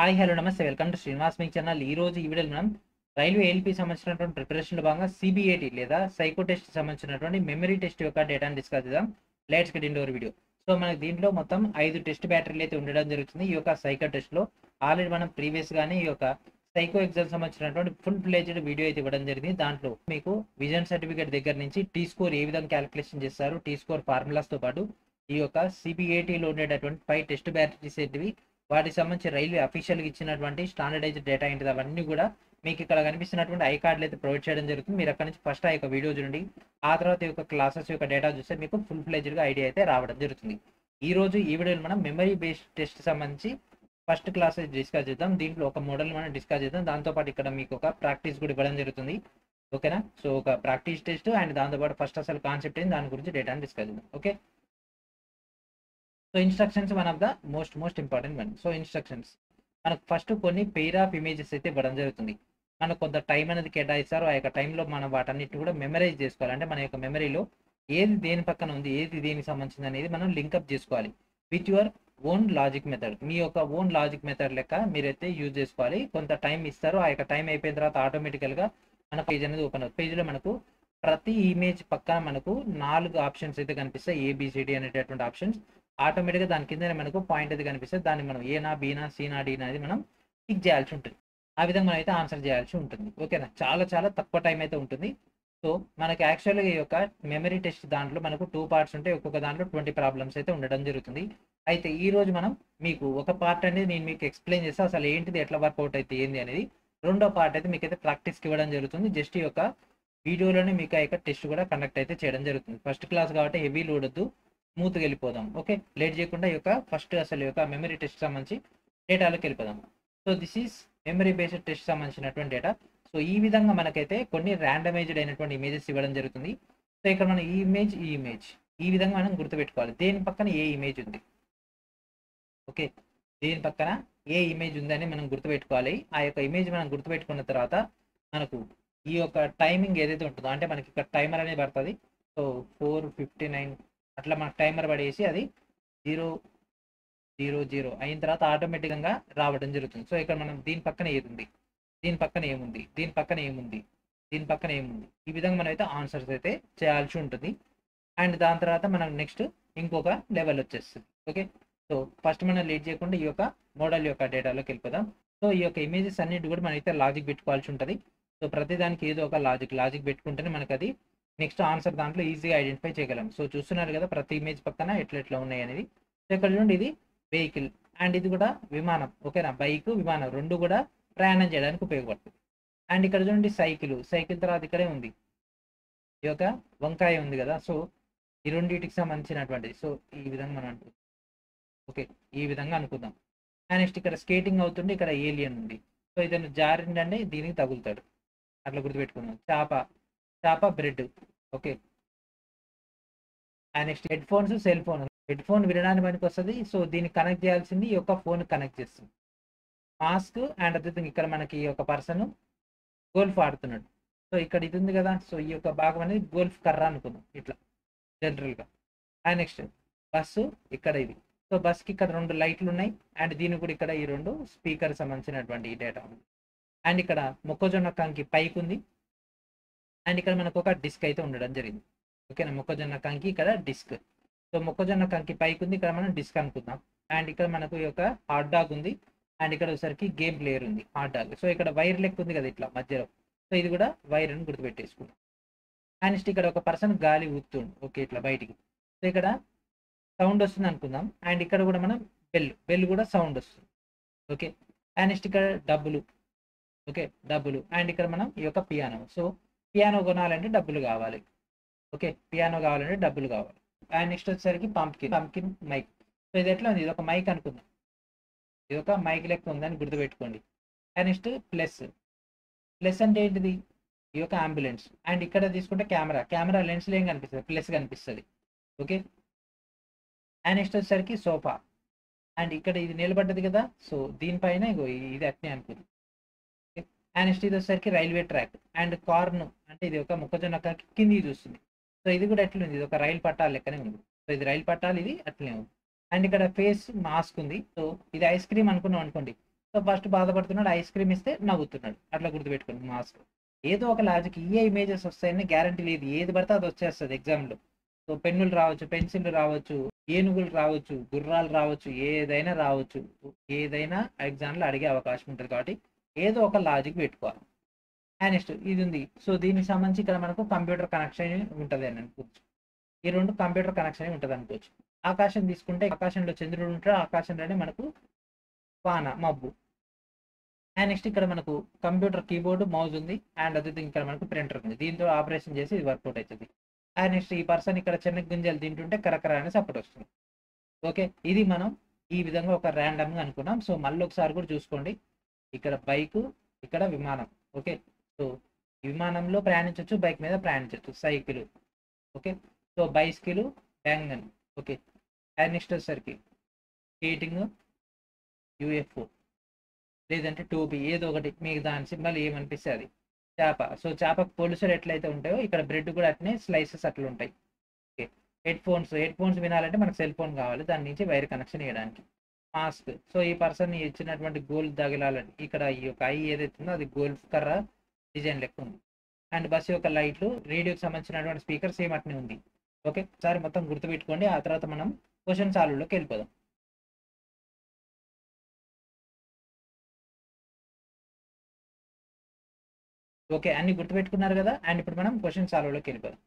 Hi hello నమస్తే welcome to Srinivas మీకు channel. ఈ రోజు ఈ వీడియోలో మనం రైల్వే ఏఎల్పీ సంబంధించినటువంటి ప్రిపరేషన్లో భాగంగా సిబిఏటి లేదా సైకో టెస్ట్ సంబంధించినటువంటి మెమరీ టెస్ట్ యొక్క డేటాను డిస్కస్ చేద్దాం. Let's get into hour video. So మనకి దీంట్లో మొత్తం 5 టెస్ట్ బ్యాటరీలు అయితే ఉండడం జరుగుతుంది. ఈ యొక్క సైకో టెస్ట్లో ఆల్రెడీ మనం ప్రీవియస్ గానే ఈ యొక్క సైకో ఎగ్జామ్ సంబంధించినటువంటి ఫుల్ ఫ్లెజ్డ్ వీడియో అయితే ఇవ్వడం జరిగింది. దాంట్లో మీకు విజన్ సర్టిఫికేట్ దగ్గర నుంచి టీ స్కోర్ ఏ విధంగా క్యాలిక్యులేషన్ చేస్తారు, టీ స్కోర్ ఫార్ములాస్తో పాటు ఈ యొక్క సిబిఏటీలో ఉండేటటువంటి 5 టెస్ట్ బ్యాటరీస్ ఏంటివి, వాటికి సంబంధించి రైల్వే అఫీషియల్గా ఇచ్చినటువంటి స్టాండర్డైజ్డ్ డేటా ఏంటిది, అవన్నీ కూడా మీకు ఇక్కడ కనిపిస్తున్నటువంటి ఐ కార్డులు అయితే ప్రొవైడ్ చేయడం జరుగుతుంది. మీరు అక్కడ నుంచి ఫస్ట్ ఆ యొక్క వీడియో చూడండి, ఆ తర్వాత ఈ యొక్క క్లాసెస్ యొక్క డేటా చూస్తే మీకు ఫుల్ ఫ్లెజ్డ్గా ఐడియా అయితే రావడం జరుగుతుంది. ఈ రోజు ఈ వీడియోలో మనం మెమరీ బేస్డ్ టెస్ట్ సంబంధించి ఫస్ట్ క్లాస్ డిస్కస్ చేద్దాం. దీంట్లో ఒక మోడల్ మనం డిస్కస్ చేద్దాం. దాంతోపాటు ఇక్కడ మీకు ఒక ప్రాక్టీస్ కూడా ఇవ్వడం జరుగుతుంది. ఓకేనా? సో ఒక ప్రాక్టీస్ టెస్ట్ అండ్ దాంతోపాటు ఫస్ట్ అసలు కాన్సెప్ట్ ఏంటి దాని గురించి డేటాని డిస్కస్ చేద్దాం. Okay, so instructions one of the most important one. So instructions మనకు ఫస్ట్ కొన్ని పెయిర్ ఆఫ్ ఇమేజెస్ అయితే ఇవ్వడం జరుగుతుంది. మనకు కొంత టైం అనేది కేటాయిస్తారు. ఆ యొక్క టైంలో మనం వాటన్నిటిని కూడా మెమరైజ్ చేసుకోవాలి. అంటే మన యొక్క మెమరీలో ఏది దేని పక్కన ఉంది, ఏది దేనికి సంబంధించింది అనేది మనం లింకప్ చేసుకోవాలి with your own logic method. మీ యొక్క ఓన్ లాజిక్ మెథడ్ లెక్క మీరైతే యూజ్ చేసుకోవాలి. కొంత టైం ఇస్తారు. ఆ యొక్క టైం అయిపోయిన తర్వాత ఆటోమేటికల్గా మన పేజ్ అనేది ఓపెన్ అవుతుంది. పేజ్లో మనకు ప్రతి ఇమేజ్ పక్కన మనకు 4 ఆప్షన్స్ అయితే కనిపిస్తాయి. ఏబిసిడి అనేటటువంటి ఆప్షన్స్ ఆటోమేటిక్గా దాని కింద మనకు పాయింట్ అయితే కనిపిస్తుంది. దాన్ని మనం ఏనా బీనా సీనా డీనా అనేది మనం టిక్ చేయాల్సి ఉంటుంది. ఆ విధంగా మనం అయితే ఆన్సర్ చేయాల్సి ఉంటుంది. ఓకేనా? చాలా చాలా తక్కువ టైం అయితే ఉంటుంది. సో మనకి యాక్చువల్గా ఈ యొక్క మెమరీ టెస్ట్ దాంట్లో మనకు 2 పార్ట్స్ ఉంటాయి. ఒక్కొక్క దాంట్లో 20 ప్రాబ్లమ్స్ అయితే ఉండడం జరుగుతుంది. అయితే ఈ రోజు మనం మీకు ఒక పార్ట్ అనేది నేను మీకు ఎక్స్ప్లెయిన్ చేస్తే అసలు ఏంటిది, ఎట్లా వర్కౌట్ అయితే ఏంది అనేది. రెండో పార్ట్ అయితే మీకు అయితే ప్రాక్టీస్కి ఇవ్వడం జరుగుతుంది. జస్ట్ ఈ యొక్క వీడియోలోనే మీకు ఆ యొక్క టెస్ట్ కూడా కండక్ట్ అయితే చేయడం జరుగుతుంది. ఫస్ట్ క్లాస్ కాబట్టి హెవీ లోడ్ వద్దు, స్మూత్గా వెళ్ళిపోదాం. ఓకే, లేట్ చేయకుండా ఈ యొక్క ఫస్ట్ అసలు యొక్క మెమరీ టెస్ట్ సంబంధించి డేటాలోకి వెళ్ళిపోదాం. So this is memory based test సంబంధించినటువంటి డేటా. సో ఈ విధంగా మనకైతే కొన్ని ర్యాండమైజ్డ్ అయినటువంటి ఇమేజెస్ ఇవ్వడం జరుగుతుంది. సో ఇక్కడ మనం ఈ ఇమేజ్ ఈ విధంగా మనం గుర్తుపెట్టుకోవాలి. దేని పక్కన ఏ ఇమేజ్ ఉంది. ఓకే, దేని పక్కన ఏ ఇమేజ్ ఉందని మనం గుర్తుపెట్టుకోవాలి. ఆ యొక్క ఇమేజ్ మనం గుర్తుపెట్టుకున్న తర్వాత మనకు ఈ యొక్క టైమింగ్ ఏదైతే ఉంటుందో, అంటే మనకి ఇక్కడ టైమర్ అనేది పడుతుంది. సో 4:59 అట్లా మనకు టైమర్ పడేసి అది 0:00 అయిన తర్వాత ఆటోమేటిక్గా రావడం జరుగుతుంది. సో ఇక్కడ మనం దీని పక్కన ఏది ఉంది, దీని పక్కన ఏముంది, దీని పక్కన ఏముంది, దీని పక్కన ఏముంది, ఈ విధంగా మనం అయితే ఆన్సర్స్ అయితే చేయాల్సి ఉంటుంది. అండ్ దాని తర్వాత మనం నెక్స్ట్ ఇంకొక లెవెల్ వచ్చేస్తుంది. ఓకే, సో ఫస్ట్ మనం లేట్ చేయకుండా ఈ యొక్క మోడల్ యొక్క డేటాలోకి వెళ్ళిపోదాం. సో ఈ యొక్క ఇమేజెస్ అన్నిటి కూడా మనం అయితే లాజిక్ పెట్టుకోవాల్సి ఉంటుంది. సో ప్రతిదానికి ఏదో ఒక లాజిక్ పెట్టుకుంటేనే మనకు అది నెక్స్ట్ ఆన్సర్ దాంట్లో ఈజీగా ఐడెంటిఫై చేయగలం. సో చూస్తున్నారు కదా ప్రతి ఇమేజ్ పక్కన ఎట్లా ఉన్నాయి అనేది. సో ఇక్కడ చూడండి, ఇది వెహికల్ అండ్ ఇది కూడా విమానం. ఓకేనా? బైక్ విమానం రెండు కూడా ప్రయాణం చేయడానికి ఉపయోగపడుతుంది. అండ్ ఇక్కడ చూడండి సైకిల్ తర్వాత ఇక్కడే ఉంది ఈ యొక్క వంకాయ ఉంది కదా. సో ఈ రెండింటికి సంబంధించినటువంటిది. సో ఈ విధంగా మనం అనుకుందాం. ఓకే, ఈ విధంగా అనుకుందాం. అండ్ నెక్స్ట్ ఇక్కడ స్కేటింగ్ అవుతుంటే ఇక్కడ ఏలియన్ ఉంది. సో ఇతను జారిందంటే దీనికి తగులుతాడు, అట్లా గుర్తుపెట్టుకుందాం. చేప bread. Okay, and next cell phone. Head phone వినడానికి పనికి వస్తుంది. సో దీన్ని కనెక్ట్ చేయాల్సింది ఈ యొక్క ఫోన్ కనెక్ట్ చేస్తుంది. మాస్క్ అండ్ అదేవిధంగా ఇక్కడ మనకి ఈ యొక్క పర్సన్ గోల్ఫ్ ఆడుతున్నాడు. సో ఇక్కడ ఇది ఉంది కదా. సో ఈ యొక్క భాగం అనేది గోల్ఫ్ కర్ర అనుకుందాం ఇట్లా జనరల్గా. అండ్ నెక్స్ట్ బస్సు ఇక్కడ ఇది. సో బస్కి ఇక్కడ 2 లైట్లు ఉన్నాయి. అండ్ దీనికి కూడా ఇక్కడ ఈ 2 స్పీకర్ సంబంధించినటువంటి డేటా ఉంది. అండ్ ఇక్కడ మొక్కజొన్న కంకి పైకి ఉంది. అండ్ ఇక్కడ మనకు ఒక డిస్క్ అయితే ఉండడం జరిగింది. ఓకేనా? మొక్కజొన్న కంకి ఇక్కడ డిస్క్. సో మొక్కజొన్న కంకి పైకి ఉంది, ఇక్కడ మనం డిస్క్ అనుకుందాం. అండ్ ఇక్కడ మనకు ఈ యొక్క హాట్ డాగ్ ఉంది. అండ్ ఇక్కడ వచ్చేసరికి గేమ్ ప్లేయర్ ఉంది, హాట్ డాగ్. సో ఇక్కడ వైర్ లెక్క ఉంది కదా ఇట్లా మధ్యలో. సో ఇది కూడా వైర్ అని గుర్తుపెట్టేసుకుందాం. అండ్ నెక్స్ట్ ఇక్కడ ఒక పర్సన్ గాలి ఊతుండు. ఓకే, ఇట్లా బయటికి. సో ఇక్కడ సౌండ్ వస్తుంది అనుకుందాం. అండ్ ఇక్కడ కూడా మనం బెల్ కూడా సౌండ్ వస్తుంది. ఓకే, అండ్ నెక్స్ట్ ఇక్కడ డబ్బులు. ఓకే, డబ్బులు. అండ్ ఇక్కడ మనం ఈ యొక్క పియానో. సో పియానో కొనాలంటే డబ్బులు కావాలి. ఓకే, పియానో కావాలంటే డబ్బులు కావాలి. అండ్ నెక్స్ట్ వచ్చేసరికి పంప్కిన్ మైక్. సో ఇది ఎట్లా ఉంది, ఇది ఒక మైక్ అనుకుందాం. ఇది ఒక మైక్ లెక్క ఉందని గుర్తుపెట్టుకోండి. అండ్ నెక్స్ట్ ప్లస్ అంటే ఏంటిది, ఈ యొక్క అంబులెన్స్. అండ్ ఇక్కడ తీసుకుంటే కెమెరా లెన్స్లో ఏం కనిపిస్తుంది, ప్లస్ కనిపిస్తుంది. ఓకే, అండ్ నెక్స్ట్ వచ్చేసరికి సోఫా. అండ్ ఇక్కడ ఇది నిలబడ్డది కదా. సో దీనిపైన ఇది అట్నే అనుకుంది. అండ్ నెక్స్ట్ ఇది వచ్చేసరికి రైల్వే ట్రాక్. అండ్ కార్న్ అంటే ఇది ఒక మొక్కజొన్న కిందికి చూస్తుంది. సో ఇది కూడా ఎట్లా ఉంది, ఇది ఒక రైలు పట్టాలు లెక్కనే ఉంది. సో ఇది రైలు పట్టాలు, ఇది అట్లనే ఉంది. అండ్ ఇక్కడ ఫేస్ మాస్క్ ఉంది. సో ఇది ఐస్ క్రీమ్ అనుకున్నాం అనుకోండి. సో ఫస్ట్ బాధపడుతున్నాడు, ఐస్ క్రీమ్ ఇస్తే నవ్వుతున్నాడు. అట్లా గుర్తుపెట్టుకోండి మాస్క్. ఏదో ఒక లాజిక్ ఇయే ఇమేజెస్ వస్తాయని గ్యారంటీ లేదు. ఏది పడితే అది వచ్చేస్తుంది ఎగ్జామ్లో. సో పెన్నులు రావచ్చు, పెన్సిళ్ళు రావచ్చు, ఏనుగులు రావచ్చు, గుర్రాలు రావచ్చు, ఏదైనా రావచ్చు. ఏదైనా ఎగ్జామ్లో అడిగే అవకాశం ఉంటుంది కాబట్టి ఏదో ఒక లాజిక్ పెట్టుకోవాలి. అండ్ నెక్స్ట్ ఇది ఉంది. సో దీనికి సంబంధించి ఇక్కడ మనకు కంప్యూటర్ కనెక్షన్ ఉంటుంది అని అనుకోవచ్చు. ఈ రెండు కంప్యూటర్ కనెక్షన్ ఉంటుంది అనుకోవచ్చు. ఆకాశం తీసుకుంటే ఆకాశంలో చంద్రుడు ఉంటాడు, ఆకాశంలోనే మనకు వాన మబ్బు. అండ్ నెక్స్ట్ ఇక్కడ మనకు కంప్యూటర్ కీబోర్డ్ మౌజ్ ఉంది. అండ్ అదే ఇక్కడ మనకు ప్రింటర్ ఉంది. దీంతో ఆపరేషన్ చేసి ఇది వర్కౌట్ అవుతుంది. అండ్ నెక్స్ట్ ఈ పర్సన్ ఇక్కడ చిన్న గింజలు తింటుంటే కరకర అనే సపోర్ట్ వస్తుంది. ఓకే, ఇది మనం ఈ విధంగా ఒక ర్యాండమ్గా అనుకున్నాం. సో మళ్ళీ ఒకసారి కూడా చూసుకోండి. ఇక్కడ బైకు, ఇక్కడ విమానం. ఓకే, సో విమానంలో ప్రయాణించవచ్చు, బైక్ మీద ప్రయాణించవచ్చు. సైకిల్. ఓకే, సో బైస్కిల్, బ్యాంగన్. ఓకే, అండ్ నెక్స్ట్ వచ్చేసరికి స్కేటింగ్, యూఎఫ్ఓ, లేదంటే టోపీ, ఏదో ఒకటి మీకు దాని సింబల్ ఏమనిపిస్తే అది. చేప. సో చేపకు పొలుసులు ఎట్లయితే ఉంటాయో ఇక్కడ బ్రెడ్ కూడా అట్నే స్లైసెస్ అట్లా ఉంటాయి. ఓకే, హెడ్ ఫోన్స్ వినాలంటే మనకు సెల్ ఫోన్ కావాలి, దాని నుంచి వైర్ కనెక్షన్ చేయడానికి. మాస్క్. సో ఈ పర్సన్ ఇచ్చినటువంటి గోల్ తగిలాలని ఇక్కడ ఈ యొక్క ఐ ఏదైతే ఉందో అది గోల్ఫ్ కర్ర డిజైన్ లెక్క ఉంది. అండ్ బస్సు యొక్క లైట్లు, రేడియోకి సంబంధించినటువంటి స్పీకర్ సేమ్ అట్నే ఉంది. ఓకే, ఒకసారి మొత్తం గుర్తుపెట్టుకోండి. ఆ తర్వాత మనం క్వశ్చన్ సాల్వ్లోకి వెళ్ళిపోదాం. ఓకే, అన్ని గుర్తుపెట్టుకున్నారు కదా. అండ్ ఇప్పుడు మనం క్వశ్చన్ సాల్వ్లోకి వెళ్ళిపోదాం.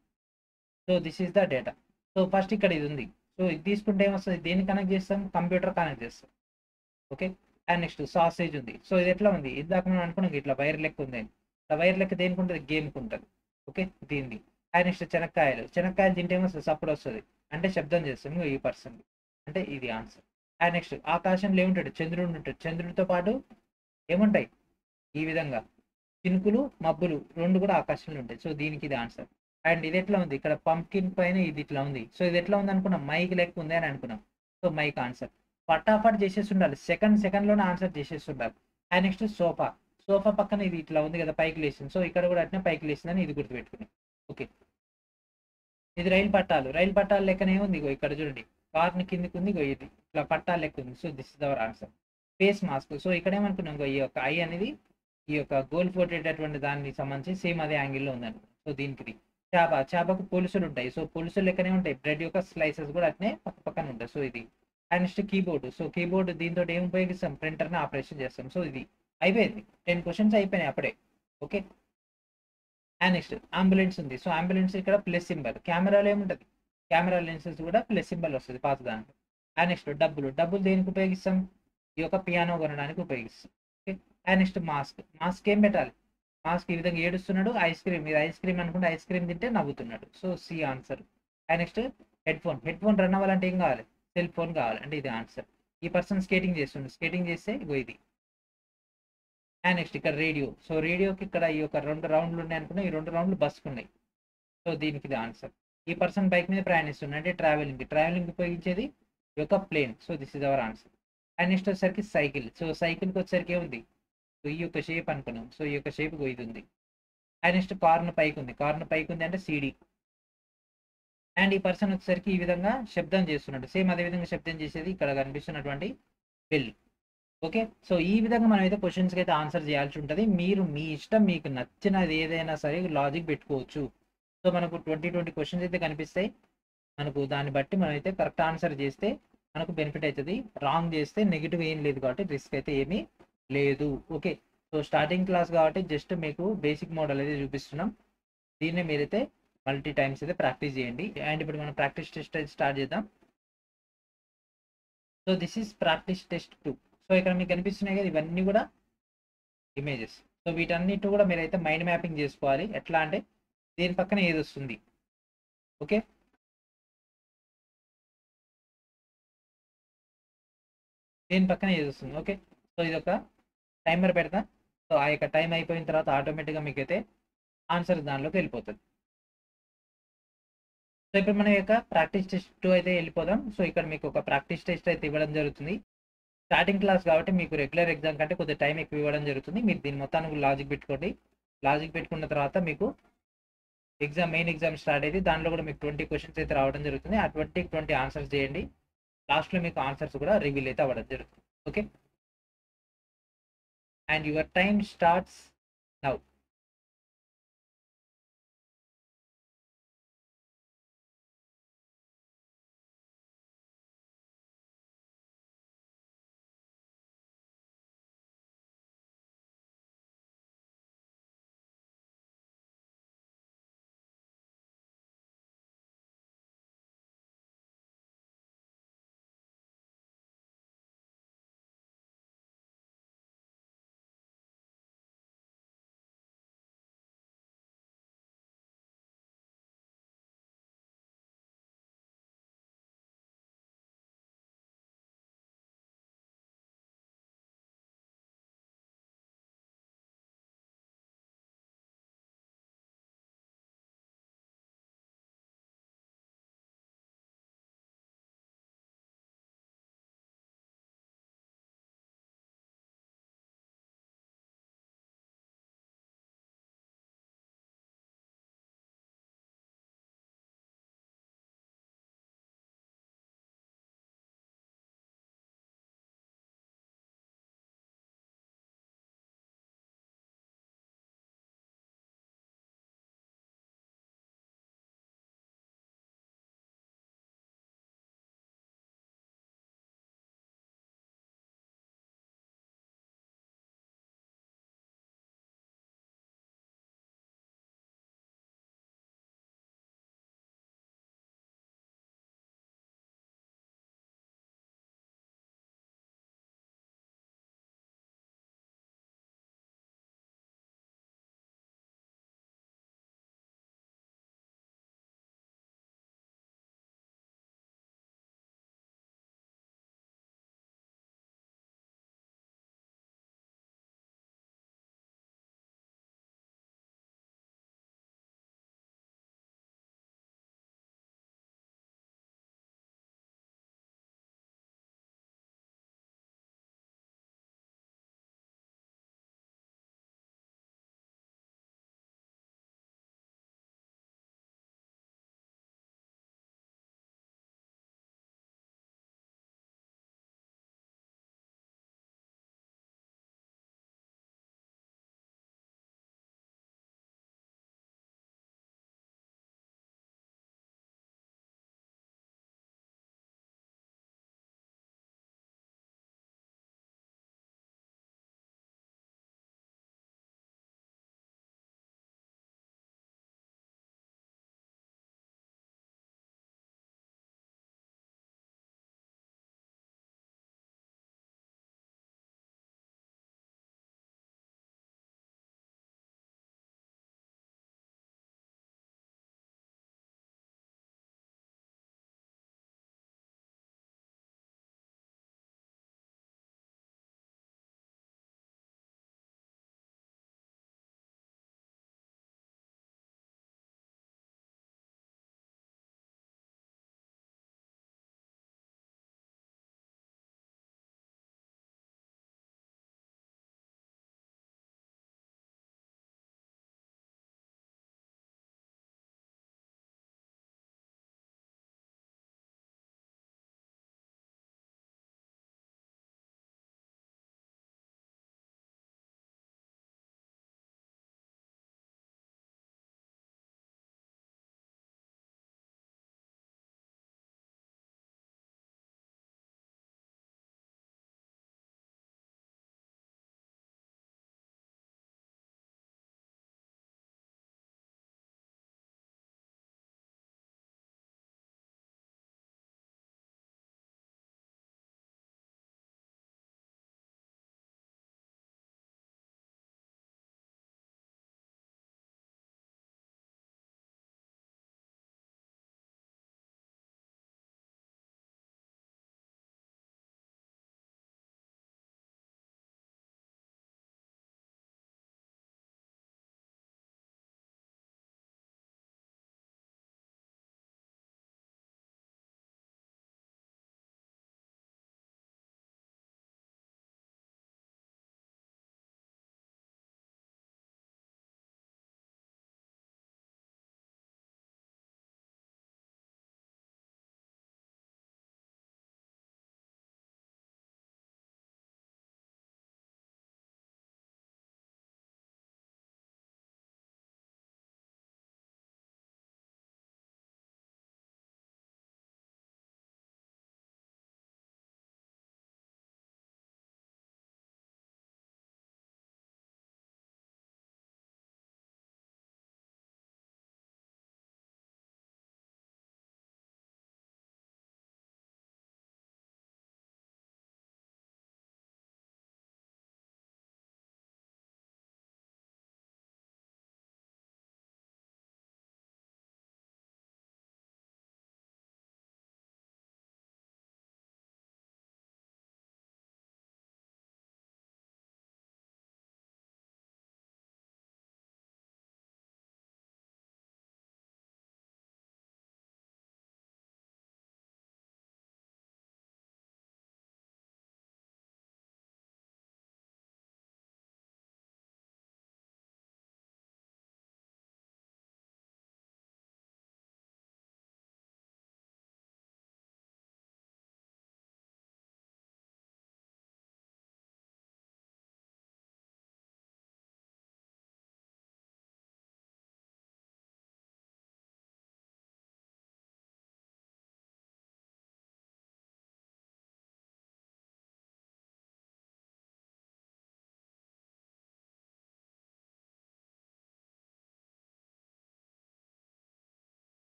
So this is the data. So first ఇక్కడ ఇది ఉంది. సో ఇది తీసుకుంటే ఏమొస్తుంది, దేన్ని కనెక్ట్ చేస్తాం, కంప్యూటర్ కనెక్ట్ చేస్తాం. ఓకే, అండ్ నెక్స్ట్ సాసేజ్ ఉంది. సో ఇది ఎట్లా ఉంది, ఇది దాకా మనం అనుకున్నాం ఇట్లా వైర్ లెక్క ఉంది అని. ఇట్లా వైర్ లెక్క దేనికి ఉంటుంది, గేమ్కి ఉంటుంది. ఓకే, దీన్ని. అండ్ నెక్స్ట్ శనక్కాయలు తింటే ఏమొస్తుంది, సప్పుడు వస్తుంది, అంటే శబ్దం చేస్తాం ఈ పర్సన్. అంటే ఇది ఆన్సర్. అండ్ నెక్స్ట్ ఆకాశంలో ఏముంటాడు, చంద్రుడు ఉంటాడు. చంద్రుడితో పాటు ఏముంటాయి, ఈ విధంగా చినుకులు, మబ్బులు రెండు కూడా ఆకాశంలో ఉంటాయి. సో దీనికి ఇది ఆన్సర్. అండ్ ఇది ఎట్లా ఉంది, ఇక్కడ పంప్కిన్ పైన ఇది ఇట్లా ఉంది. సో ఇది ఎట్లా ఉంది అనుకున్నాం, మైక్ లెక్క ఉంది అని అనుకున్నాం. So mike answer. ఫటాఫట్ చేసేసి ఉండాలి, సెకండ్లోనే ఆన్సర్ చేసేసి ఉండాలి. అండ్ నెక్స్ట్ సోఫా పక్కన ఇది ఇట్లా ఉంది కదా, పైకి లేచింది. సో ఇక్కడ కూడా అట్నే పైకి లేచిందని ఇది గుర్తుపెట్టుకుని. ఓకే, ఇది రైలు పట్టాలు లెక్కనే ఉంది. ఇక్కడ చూడండి, కార్ని కిందికి ఉంది, ఇది ఇట్లా పట్టాలు లెక్క ఉంది. So this is our answer. Face mask. So ఇక్కడ ఏమనుకున్నాం, ఈ యొక్క ఐ అనేది ఈ యొక్క గోల్ కొట్టేటటువంటి దానికి సంబంధించి సేమ్ అదే యాంగిల్లో ఉందని. సో దీనికి చేపకు పొలుసులు ఉంటాయి. సో పొలుసులు లెక్కనే ఉంటాయి. బ్రెడ్ యొక్క స్లైసెస్ కూడా అట్నే పక్కన ఉంటాయి. సో ఇది. And next keyboard. So keyboard దీంతో ఏం ఉపయోగిస్తాం, ప్రింటర్ని ఆపరేషన్ చేస్తాం. సో ఇది అయిపోయింది, 10 క్వశ్చన్స్ అయిపోయినాయి అప్పుడే. ఓకే, అండ్ నెక్స్ట్ అంబులెన్స్ ఉంది. సో అంబులెన్స్ ఇక్కడ ప్లస్ సింబల్. కెమెరాలో ఏముంటుంది, కెమెరా లెన్సెస్ కూడా ప్లస్ సింబల్ వస్తుంది పాత దాంట్లో. అండ్ నెక్స్ట్ డబ్బులు దేనికి ఉపయోగిస్తాం, ఈ యొక్క పియానో కొనడానికి ఉపయోగిస్తాం. ఓకే, అండ్ నెక్స్ట్ మాస్క్ ఏం పెట్టాలి, మాస్క్ ఈ విధంగా ఏడుస్తున్నాడు. మీరు ఐస్ క్రీమ్ అనుకుంటే ఐస్ క్రీమ్ తింటే నవ్వుతున్నాడు. So C answer. And next headphone run అవ్వాలంటే ఏం కావాలి, సెల్ ఫోన్ కావాలి, అంటే ఇది ఆన్సర్. ఈ పర్సన్ స్కేటింగ్ చేస్తే ఇగో ఇది. అండ్ నెక్స్ట్ ఇక్కడ రేడియో. సో రేడియోకి ఇక్కడ ఈ యొక్క 2 రౌండ్లు ఉన్నాయి అనుకున్నా, ఈ 2 రౌండ్లు బస్కు ఉన్నాయి. సో దీనికి ఇది ఆన్సర్. ఈ పర్సన్ బైక్ మీద ప్రయాణిస్తున్నాడు, అంటే ట్రావెలింగ్ ఉపయోగించేది ఈ యొక్క plane. So this is our answer. And next వచ్చేసరికి సైకిల్. సో సైకిల్కి వచ్చేసరికి ఏముంది, సో ఈ యొక్క షేప్ అనుకున్నాం. సో ఈ యొక్క షేప్ ఇది ఉంది. అండ్ నెక్స్ట్ కార్న్ పైకి ఉంది అంటే సీడీ. అండ్ ఈ పర్సన్ వచ్చేసరికి ఈ విధంగా శబ్దం చేస్తున్నాడు. సేమ్ అదే విధంగా శబ్దం చేసేది ఇక్కడ కనిపిస్తున్నటువంటి బెల్. ఓకే, సో ఈ విధంగా మనం అయితే క్వశ్చన్స్కి అయితే ఆన్సర్ చేయాల్సి ఉంటుంది. మీరు మీ ఇష్టం, మీకు నచ్చినది ఏదైనా సరే లాజిక్ పెట్టుకోవచ్చు. సో మనకు 20 క్వశ్చన్స్ అయితే కనిపిస్తాయి. మనకు దాన్ని బట్టి మనం అయితే కరెక్ట్ ఆన్సర్ చేస్తే మనకు బెనిఫిట్ అవుతుంది. రాంగ్ చేస్తే నెగిటివ్ ఏం లేదు కాబట్టి రిస్క్ అయితే ఏమీ లేదు. ఓకే, సో స్టార్టింగ్ క్లాస్ కాబట్టి జస్ట్ మీకు బేసిక్ మోడల్ అయితే చూపిస్తున్నాం. దీన్నే మీరైతే మల్టీ టైమ్స్ అయితే ప్రాక్టీస్ చేయండి. అండ్ ఇప్పుడు మనం ప్రాక్టీస్ టెస్ట్ అయితే స్టార్ట్ చేద్దాం. So this is practice test 2. So ఇక్కడ మీకు కనిపిస్తున్నాయి కదా, ఇవన్నీ కూడా ఇమేజెస్. సో వీటన్నిటి కూడా మీరైతే మైండ్ మ్యాపింగ్ చేసుకోవాలి. ఎట్లా అంటే దీని పక్కన ఏది వస్తుంది. ఓకే, దీని పక్కన ఏది వస్తుంది. ఓకే, సో ఇది ఒక టైమర్ పెడతా. సో ఆ యొక్క టైం అయిపోయిన తర్వాత ఆటోమేటిక్గా మీకైతే ఆన్సర్ దానిలోకి వెళ్ళిపోతుంది. సో ఇప్పుడు మన యొక్క ప్రాక్టీస్ టెస్ట్ 2 అయితే వెళ్ళిపోదాం. సో ఇక్కడ మీకు ఒక ప్రాక్టీస్ టెస్ట్ అయితే ఇవ్వడం జరుగుతుంది. స్టార్టింగ్ క్లాస్ కాబట్టి మీకు రెగ్యులర్ ఎగ్జామ్ కంటే కొద్దిగా టైం ఎక్కువ ఇవ్వడం జరుగుతుంది. మీరు దీని మొత్తానికి లాజిక్ పెట్టుకోండి. లాజిక్ పెట్టుకున్న తర్వాత మీకు మెయిన్ ఎగ్జామ్ స్టార్ట్ అయితే దాంట్లో కూడా మీకు 20 క్వశ్చన్స్ అయితే రావడం జరుగుతుంది. ఆ 20 ఆన్సర్స్ చేయండి. లాస్ట్లో మీకు ఆన్సర్స్ కూడా రివీల్ అయితే అవ్వడం జరుగుతుంది. Okay. and your time starts now.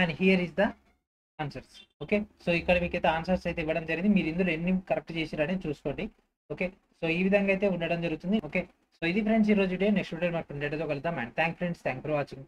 And here is the answers. Okay, so ఇక్కడ మీకు అయితే ఆన్సర్స్ అయితే ఇవ్వడం జరిగింది. మీరు ఇందులో ఎన్ని కరెక్ట్ చేసిరని చూసుకోండి. ఓకే, సో ఈ విధంగా అయితే ఉండడం జరుగుతుంది. ఓకే, సో ఇది ఫ్రెండ్స్ ఈ రోజు వీడియో. నెక్స్ట్ వీడియో మాకు డేటాతో కలుద్దాం. And thank for watching.